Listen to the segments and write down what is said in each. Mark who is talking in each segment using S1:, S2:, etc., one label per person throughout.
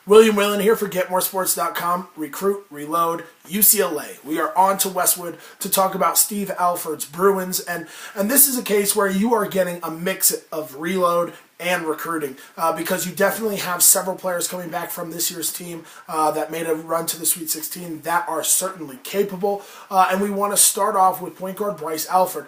S1: William Whalen here for GetMoreSports.com. Recruit, reload, UCLA. We are on to Westwood to talk about Steve Alford's Bruins, and this is a case where you are getting a mix of reload and recruiting because you definitely have several players coming back from this year's team that made a run to the Sweet 16 that are certainly capable, and we want to start off with point guard Bryce Alford.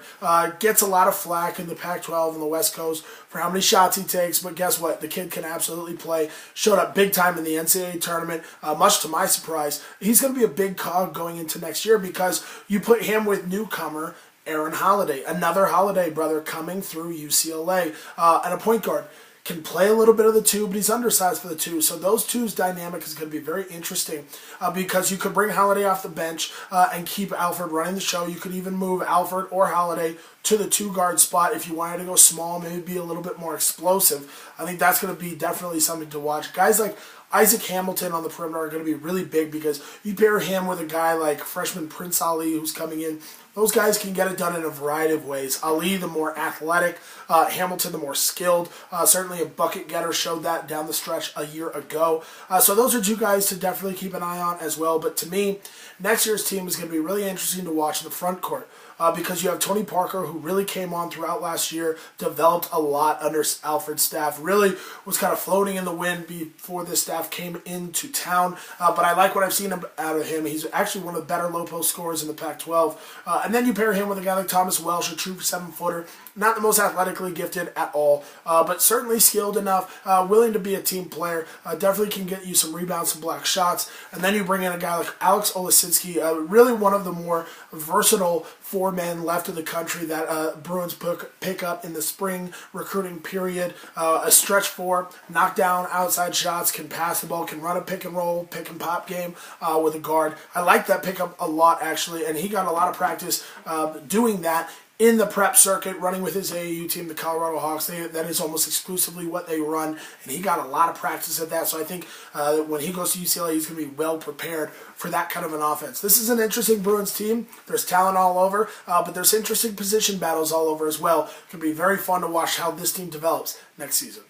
S1: Gets a lot of flack in the Pac-12 and the West Coast for how many shots he takes, but guess what? The kid can absolutely play. Showed up big time in the NCAA tournament, much to my surprise. He's going to be a big cog going into next year because you put him with newcomer Aaron Holiday, another Holiday brother coming through UCLA, and a point guard. Can play a little bit of the two, but he's undersized for the two. So those two's dynamic is going to be very interesting because you could bring Holiday off the bench and keep Alford running the show. You could even move Alford or Holiday to the two-guard spot if you wanted to go small, maybe be a little bit more explosive. I think that's going to be definitely something to watch. Guys like Isaac Hamilton on the perimeter are going to be really big because you pair him with a guy like freshman Prince Ali who's coming in. Those guys can get it done in a variety of ways. Ali, the more athletic, Hamilton, the more skilled. Certainly a bucket getter, showed that down the stretch a year ago. So those are two guys to definitely keep an eye on as well. But to me, next year's team is going to be really interesting to watch in the front court. Because you have Tony Parker, who really came on throughout last year, developed a lot under Alford's staff, really was kind of floating in the wind before this staff came into town. But I like what I've seen out of him. He's actually one of the better low-post scorers in the Pac-12. And then you pair him with a guy like Thomas Welsh, a true 7-footer, not the most athletically gifted at all, but certainly skilled enough, willing to be a team player, definitely can get you some rebounds, some block shots. And then you bring in a guy like Alex Olasinski, really one of the more versatile four men left in the country that Bruins pick up in the spring recruiting period. A stretch four, knock down outside shots, can pass the ball, can run a pick and roll, pick and pop game with a guard. I like that pickup a lot, actually, and he got a lot of practice doing that in the prep circuit, running with his AAU team, the Colorado Hawks. That is almost exclusively what they run, and he got a lot of practice at that. So I think when he goes to UCLA, he's going to be well prepared for that kind of an offense. This is an interesting Bruins team. There's talent all over, but there's interesting position battles all over as well. It can be very fun to watch how this team develops next season.